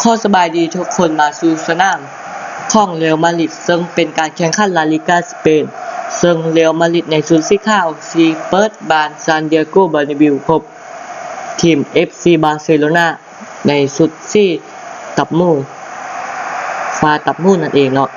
ข้อสบายดีทุกคนมาสู่สนามของเรอัลมาดริดซึ่งเป็นการแข่งขันลาลิกาสเปนซึ่งเรอัลมาดริดในชุดสีขาวซีเปิดบานซานดิเอโกบาร์นาบิวพบทีม FC บาร์เซโลนาในชุดสีตับมูฟ้าตับมูนั่นเองเนาะ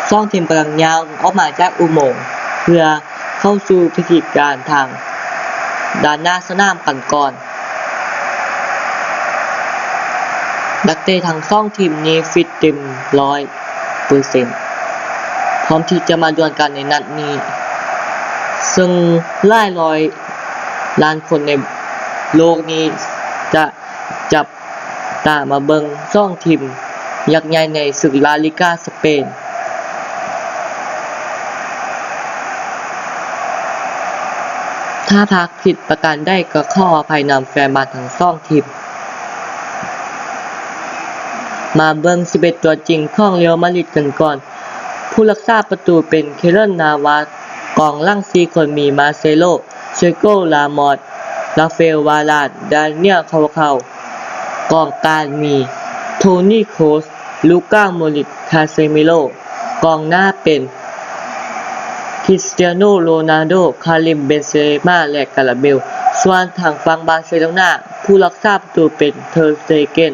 สองทีมกำลังยาวออกมาจากอุโมงค์เพื่อเข้าสู่พิธีการทางด้านหน้าสนามกันก่อนนักเตะทั้งสองทีมนี้ฟิตเต็ม 100% พร้อมที่จะมาดวลกันในนัดนี้ ซึ่งหลายร้อยล้านคนในโลกนี้จะจับตามาเบิ่งสองทีมยักษ์ใหญ่ในศึกลาลิกาสเปนถ้าพักผิดประการได้ก็ขออภัยนำแฟนบอลทั้งสองทีมมาเบิ่ง11ตัวจริงของเรอัลมาดริดกันก่อนผู้รักษาประตูเป็นเคเลนนาวาสกองหลัง4คนมีมาเซโลเชโกลามอสราฟาเอลวาลาดดาเนียลคาวาเข้ากองกลางมีโทนี่โคสลูก้าโมดริชคาเซมิโลกองหน้าเป็นคริสเตียโนโรนัลโดคาริมเบนเซม่าและกาลาเบลส่วนทางฝั่งบาร์เซโลนาผู้รักษาประตูเป็นเทอร์สเตเกน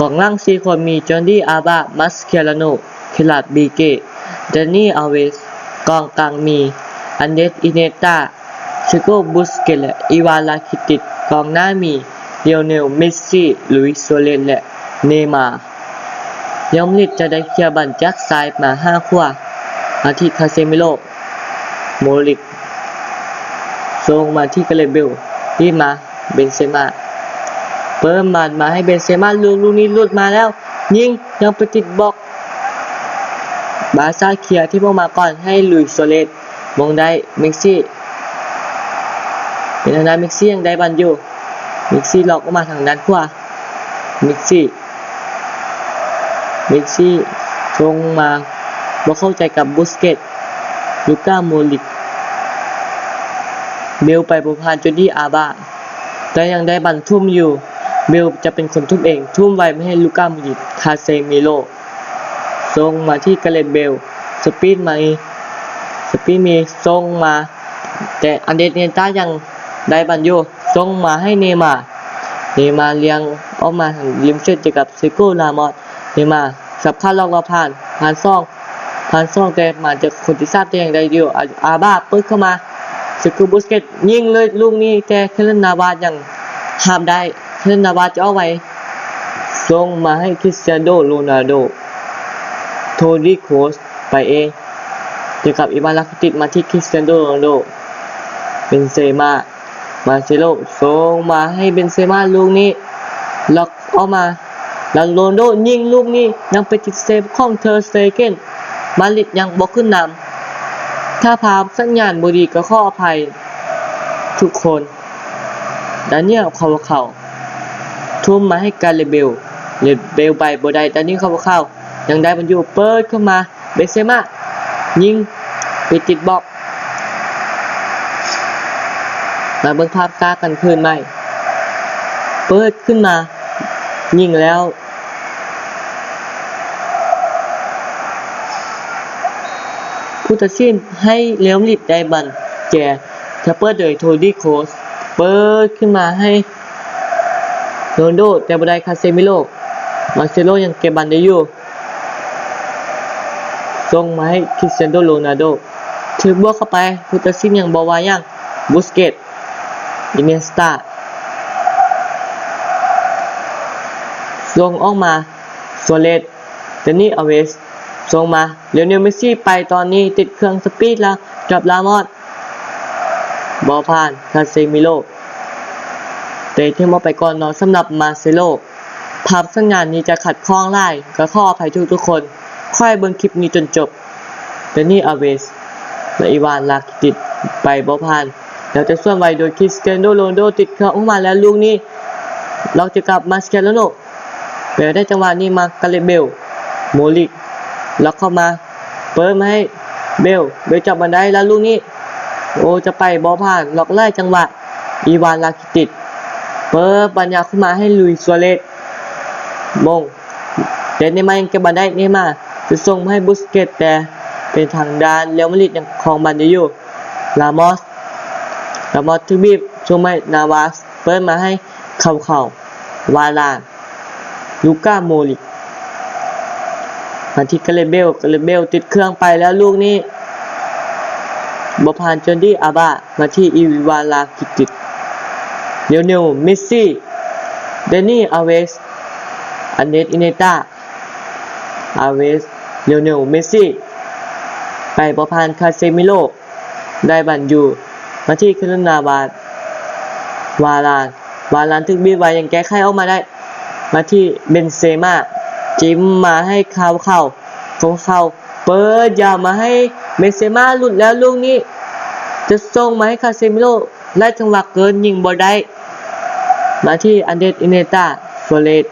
กองหลัง4คนมีจอร์ดีอาบามัสเคลาโนเคลาดบีเกดานีอัลเวสกองกลางมีอันเดสอิเนตาเชโกบุสเกตและอีวานลาคิติกกองหน้ามีเลโอเนลเมสซี่ลุยส์โซเลสและเนย์มาร์เรอัลมาดริดจะได้เคลียร์บอลจากซ้ายมา5ขวามาที่คาเซมิโลโมริกส่งมาที่กาเลเบลที่มาเบนเซม่าเปิดมาให้เบนเซม่าลูกนี้หลุดมาแล้วยิงยังไปติดบล็อกบาร์ซ่าเคลียร์ที่พวกมาก่อนให้ลุยส์โซเลสมงได้เม็กซี่เป็นทางด้านเม็กซี่ยังได้บอลอยู่เม็กซี่หลอกออกมาทางด้านขวาเม็กซี่ส่งมาบ่เข้าใจกับบุสเกตลูก้าโมดริชเบลไปบ่ผ่านจอร์ดีอาบาแต่ยังได้บอลทุ่มอยู่เบลจะเป็นคนทุ่มเองทุ่มไว้ไม่ให้ลูก้าโมดริชคาเซมิโลส่งมาที่กาเลเบลสปีดมีส่งมาแต่อันเดรเนต้ายังได้บอลอยู่ส่งมาให้เนย์มาร์เลี้ยงออกมาทางริมเส้นเจอกับเซโกลามอสเนย์มาร์สับขาหลอกเราผ่านซ่องแต่มาจากคนที่ทราบแต่อย่างใดเดียวอาบาเปิดเข้ามาสกูบุสเกตยิงเลยลูกนี้แต่เคเลนนาวาสยังห้ามได้เคเลนนาวาสจะเอาไว้ส่งมาให้คริสเตียโนโรนัลโดโทนี่โคสไปเองเจอกับอิวานลาคิติกมาที่คริสเตียโนโรนัลโดเบนเซม่ามาเซโลส่งมาให้เบนเซม่าลูกนี้ล็อกออกมาแล้วโรนัลโดยิงลูกนี้ยังไปติดเซฟของเทอร์สเตเกนมาดริดยังบ่ขึ้นนำถ้าภาพสัญญาณบ่ดีก็ขออภัยทุกคนดาเนียลคาวาเข้าทุ่มมาให้กาเลเบลไปบ่ได้ดาเนียลคาวาเข้ายังได้บอลอยู่เปิดเข้ามาเบนเซม่ายิงไปติดบล็อกมาเบิ่งภาพช้ากันคืนใหม่เปิดขึ้นมายิงแล้วผู้ตัดสินให้เรอัลมาดริดได้บอลแก่เปิดโดยโทนี่โคสเปิดขึ้นมาให้โรนัลโดแต่บ่ได้คาเซมิโลมาเซโลยังเก็บบอลได้อยู่ส่งมาให้คริสเตียโนโรนัลโดถือบวกเข้าไปผู้ตัดสินยังบ่ว่าหยังบุสเกตอิเนสตาส่งออกมาโซเลสเดนี่อัลเวสส่งมาเลโอเนลเมสซี่ไปตอนนี้ติดเครื่องสปีดแล้วกับลามอสบอลผ่านคาเซมิโลเตะที่มาไปก่อนเนาะสำหรับมาเซโลภาพสัญญาณนี้จะขัดข้องไล่ก็ขออภัยทุกคนค่อยเบิ่งคลิปนี้จนจบเดนี่อัลเวสและอีวานลาคิติกไปบอลผ่านแล้วจะส่วนไวโดยคริสเตียโนโรนัลโดติดเครื่องออกมาแล้วลูกนี้เราจะกลับมาสเกลโนเปิดได้จังหวะนี้มากาเลเบลโมริกล็อกเข้ามาเปิดมาให้เบลจับบันไดแล้วลูกนี้โอจะไปบอลผ่านล็อกไล่จังหวะอีวานลาคิติกเปิดบอลยาวเข้ามาให้ลุยส์ซัวเรส มงเดนเนย์มาร์ยังเก็บบอลได้เนย์มาร์จะส่งให้บุสเกตแต่เป็นทางด้านเรอัลมาดริดยังครองบอลได้อยู่ลามอสที่บีบส่งให้นาวาสเปิดมาให้เข้าวาลานลูก้าโมลิกมาที่กาเลเบลติดเครื่องไปแล้วลูกนี้บอลผ่านจนดี้อาบามาที่อีวาลากิติดเลียวเนลเมสซี่เดนี่อาเวสอันเดรสอิเนต้าอาเวสเลียวเนลเมสซี่ไปบอลผ่านคาเซมิโลได้บันอยู่มาที่คารุนาวาลานถึงบีบไว้ยังแก้ไขออกมาได้มาที่เบนเซม่าจิ้มมาให้เข้าเปิดยาวมาให้เบนเซม่าหลุดแล้วลูกนี้จะส่งมาให้คาเซมิโลไล่จังหวะเกินยิงบอลได้มาที่อันเดรสอิเนต้าโซเลส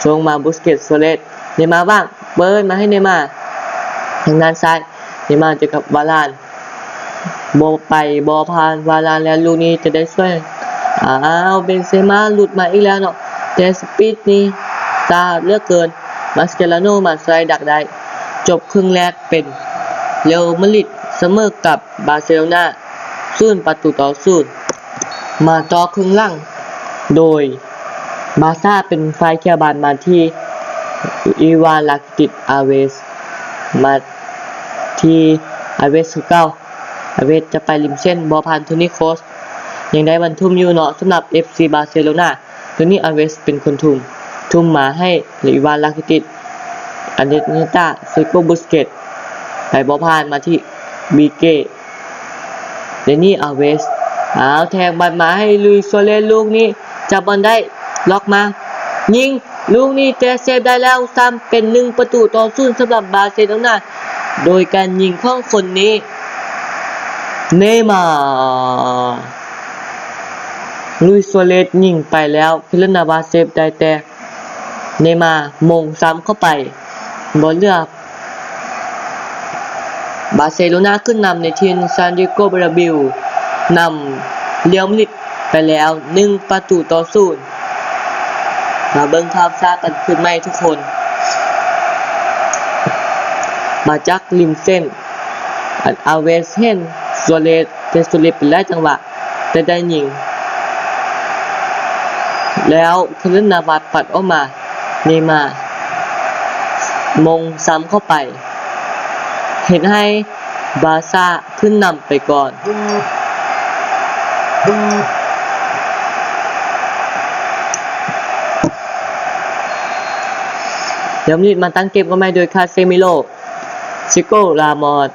ส่งมาบุสเกตโซเลสเนย์มาร์บ้างเปิดมาให้เนย์มาร์ทางด้านซ้ายเนย์มาร์เจอกับวาลานบอผ่านวาลานแล้วลูกนี้จะได้ช่วยเบนเซม่าหลุดมาอีกแล้วเนาะแต่สปีดนี้ตาเลือกเกินมาสเกลาโนมาสไลด์ดักได้จบครึ่งแรกเป็นเรอัลมาดริดเสมอกับบาร์เซโลนา0-0มาต่อครึ่งหลังโดยบาร์ซ่าเป็นฝ่ายเคลียร์บอลมาที่อีวานลากิติดอาเวสมาที่อาเวสคือเก้าอาเวสจะไปริมเส้นบอลผ่านโทนี่โคสยังได้บรรทุมอยู่เนาะสำหรับ FC บาร์เซโลนาโทนี่อาเวสเป็นคนทุ่มมาให้อีวานลากิติดอันเดรสเนต้าเซโกบุสเกตไปบอลผ่านมาที่บีเก้เดนี่อาเวสแทงบอลมาให้ลุยโซเลสลูกนี้จับบอลได้ล็อกมายิงลูกนี้แต่เซฟได้แล้วซ้ำเป็น1-0สำหรับบาร์เซโลนาโดยการยิงของคนนี้เนย์มาร์ลุยโซเลสยิงไปแล้วฟิลนาวาเซฟได้แต่เนย์มาร์มงซ้ำเข้าไปบอลเลือกบาร์เซโลนาขึ้นนำในทีมซานดิเอโกเบอร์นาบิลนำเรอัลมาดริดไปแล้ว1-0มาเบิ่งภาพช้ากันขึ้นไหมทุกคนมาจากริมเส้นอาเวสเห็นโซเลสเป็นได้จังหวะแต่ได้ยิงแล้วคารินนาวาสปัดออกมาเนย์มาร์มงซ้ำเข้าไปเห็นให้บาร์ซ่าขึ้นนำไปก่อนเดี๋ยวมาตั้งเกมกันใหม่โดยคาเซมิโลซิโก้ลามอส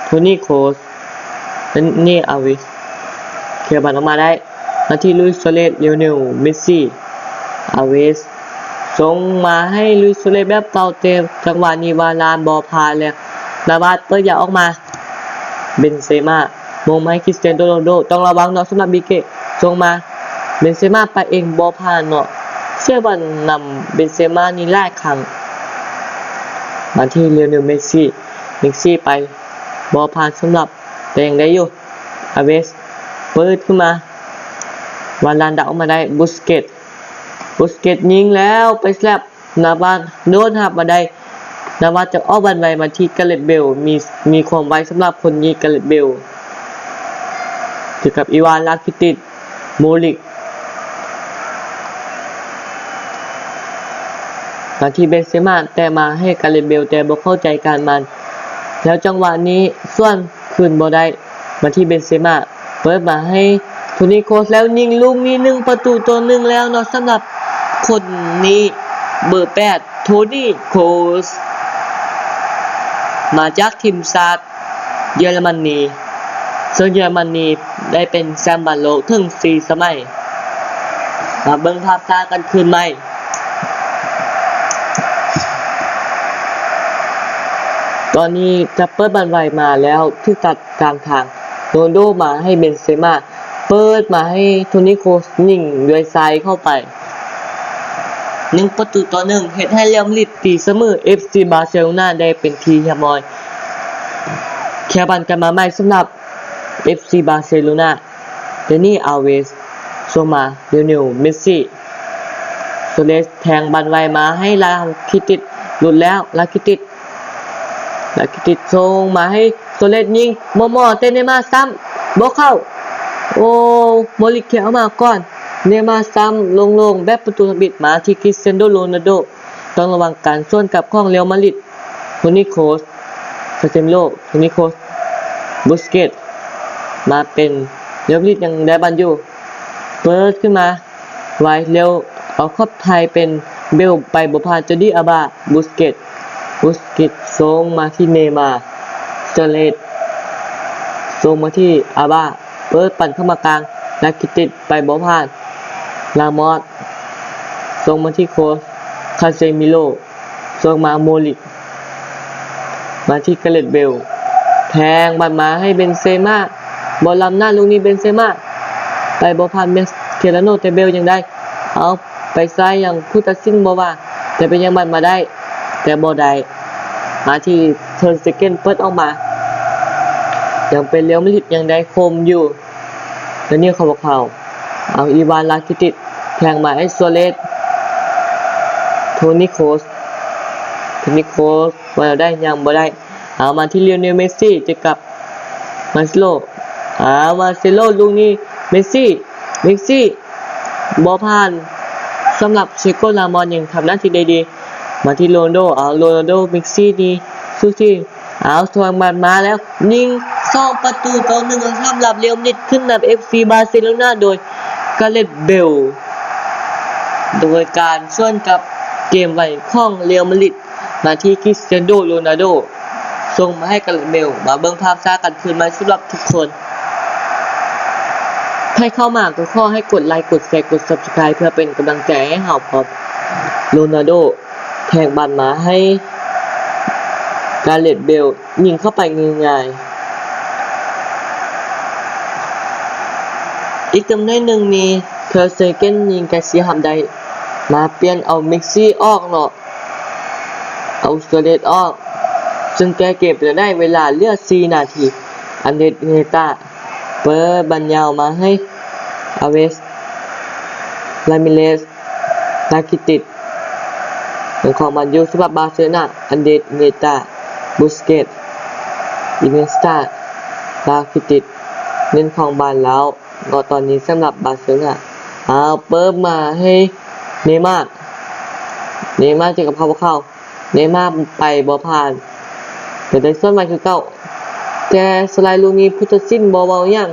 โทนี่โคสนี่อาวิสเคลียร์บอลออกมาได้มาที่ลุยโซเลสเลียวเนลเมสซี่อาวิสส่งมาให้ลุยโซเลสแบบเป่าเต็มจังหวะนี้วาลานบอลพาแล้วนาวาสเปิดยาวออกมาเบนเซม่ามงมาให้คริสเตียโนโรนัลโดต้องระวังเนาะสำหรับบีเก้ส่งมาเบนเซม่าไปเองบอลพาเนาะเชื่อบอลนำเบนเซม่านี่หลายครั้งมาที่เลียวเนลเมสซี่ไปบอลผ่านสำหรับแต่ยังได้อยู่อาเวสเปิดขึ้นมาวาลานดักออกมาได้บุสเกตยิงแล้วไปแซบนาวาสโดนหับมาได้นาวาสจะอ้อบันไวมาที่กาเลตเบลมีความไวสำหรับคนยิงกาเลตเบลเจอกับอีวานลาคิติดโมลิกมาที่เบนเซม่าแต่มาให้กาเลตเบลแต่บ่เข้าใจการมันแล้วจังหวะนี้ส่วนคืนบ่ได้มาที่เบนเซม่าเปิดมาให้โทนี่โคสแล้วยิงลูกนี้1-1แล้วเนาะสำหรับคนนี้เบอร์8โทนี่โคสมาจากทีมชาติเยอรมนีซึ่งเยอรมนีได้เป็นแชมป์บอลโลกถึง4 สมัยมาเบิ่งภาพช้ากันคืนใหม่ตอนนี้จะเปิดบอลไวมาแล้วที่ตัดกลางทางโรนัลโดมาให้เบนเซม่าเปิดมาให้โทนี่โคสยิงด้วยซ้ายเข้าไป1-1เฮ็ดให้เรอัลมาดริดตีเสมอ FC บาร์เซโลนาได้เป็นทีเรียบร้อยแค่บันกันมาใหม่สำหรับ FC บาร์เซโลนาเดนี่อาเวสส่งมาเลียวเนลเมสซี่ เลสแทงบันไวมาให้ลาคิติดหลุดแล้วลาคิติดส่งมาให้โซเลสยิงมอเตเนมาซ้ำบ่เข้าโอ้โมลิเคียเอามาก่อนเนมาซ้ำลงแบบประตูบิดมาที่คริสเตียโนโรนัลโดต้องระวังการส่วนกับของเรอัลมาดริดโทนี่โคสคาเซมิโลโทนี่โคสบุสเกตมาเป็นเรอัลมาดริดยังได้บอลอยู่เปิดขึ้นมาไวเร็วเอาครอบไทยเป็นเบลไปบ่ผ่านจอร์ดีอาบาบุสเกตส่งมาที่เนมาสเตเลตส่งมาที่อาบาเปิดปั่นเข้ามากลางนักกิติดไปบ่ผ่านลามอสส่งมาที่โคสคาเซมิโลส่งมาโมลิกมาที่เกเรตเบลแทงบัดมาให้เบนเซม่าบอลล้ำหน้าลูกนี้เบนเซม่าไปบ่ผ่านเคลาโนเตเบลยังได้เอาไปซ้ายอย่างผู้ตัดสินบ่ว่าแต่เป็นยังบัดมาได้แต่บ่ได้มาที่เทิร์นเซเคนด์เปิดออกมายังเป็นเลี้ยวไม่ลิดยังได้คมอยู่แล้วนี่เขาเอาอีวานลาคิติดแทงมาให้โซเลสโทนี่โคสว่าได้ยังบ่ได้เอามาที่เลโอเนลเมสซี่จะกับมาร์เซโลลูกนี้เมสซี่บอลผ่านสำหรับเชโกลามอนยังทำหน้าที่ได้ดีมาที่โรนัลโดเมสซี่นี่สู้ที่ทวงบัตรมาแล้วยิง2 ประตูต่อ 1สำหรับเรอัลมาดริดขึ้นนำ FC บาร์เซโลนาโดยกาเรตเบลโดยการส่วนกับเกมไว้ของเรอัลมาดริดมาที่คริสเตียโนโรนัลโดส่งมาให้กาเรตเบลมาเบิ่งภาพช้ากันคืนมาสำหรับทุกคนให้เข้ามาก็ขอให้กดไลค์กดแชร์กด Subscribe เพื่อเป็นกำลังใจให้เราครับโรนัลโดแทงบอลมาให้กาเรตเบลยิงเข้าไปง่ายๆอีกตำแหน่งหนึ่งมีเทอร์เซเกนยิงแกเสียหามได้มาเปลี่ยนเอาเม็กซี่ออกเนาะเอาสเตเลตออกซึ่งแกเก็บจะได้เวลาเหลือ4 นาทีอันเดเนต้าเปิดบอลยาวมาให้อาเวสลามิเลสลาคิติดเป็นของมันยูสำหรับบาร์เซโลนาอันเดเนต้าบุสเกตอินเนสตาลาคิติดเน้นของบานแล้วก็ตอนนี้สำหรับบาร์เซโลนาเปิดมาให้เนม่าเจอกับเข้าเนม่าไปบอลผ่านแต่ได้ส่วนมาคือเก้าแต่สไลด์ลูกนี้พุทธศิลป์เบาๆยัง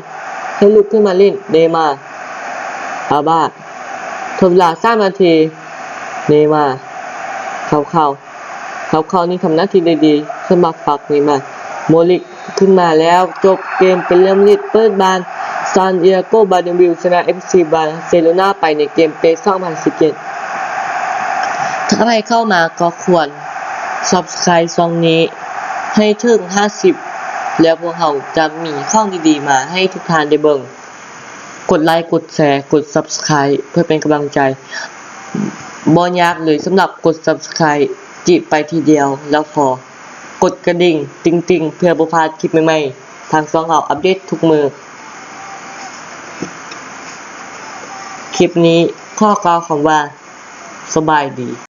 ให้ลุกขึ้นมาเล่นเนม่าอาบาทดเวลา3 นาทีเนม่าเข้านี่ทำหน้าที่ได้ดีสมัครฝักเนม่าโมลิกขึ้นมาแล้วจบเกมเป็นเริ่มลิดเปิดบานซานดิเอโกบาเดวิลชนะ FC บาร์เซโลนาไปในเกมเป2017ถ้าใครเข้ามาก็ควร Subscribe ช่องนี้ให้ถึง50แล้วพวกเราจะมีข้องดีๆมาให้ทุกท่านได้เบิ่งกดไลค์กดแชร์กด Subscribe เพื่อเป็นกำลังใจบ่ยากเลยสำหรับกด Subscribe จิไปทีเดียวแล้วพอกดกระดิ่งติ๊งๆเพื่อบ่พลาดคลิปใหม่ๆทางช่องเราอัปเดตทุกมื้อคลิปนี้ข้อกล่าวคำว่าสบายดี